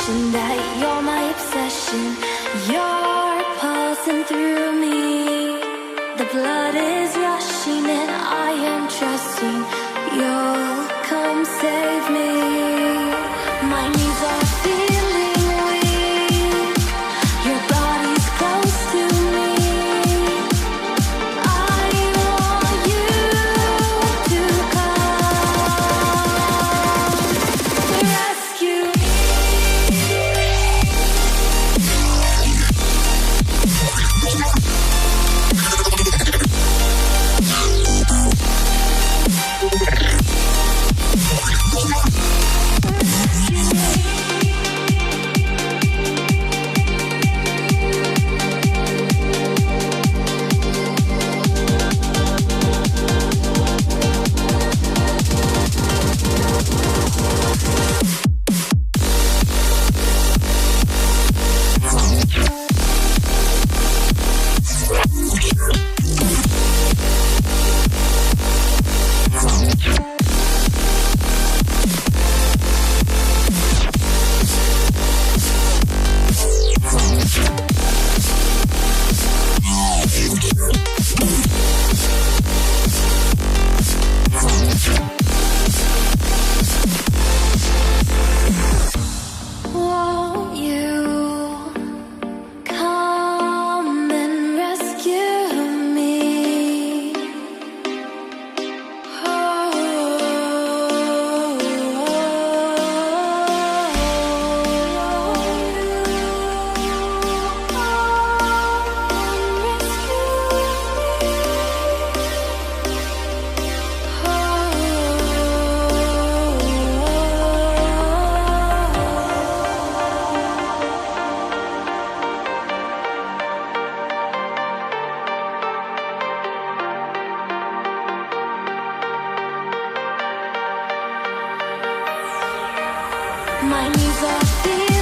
confession that you're my obsession. You're pulsing through me. The blood is rushing and I am trusting you'll come save me. My knees are feeling weak. Your body's close to me. I want you to come rescue me. Won't you come and rescue me? My knees are feeling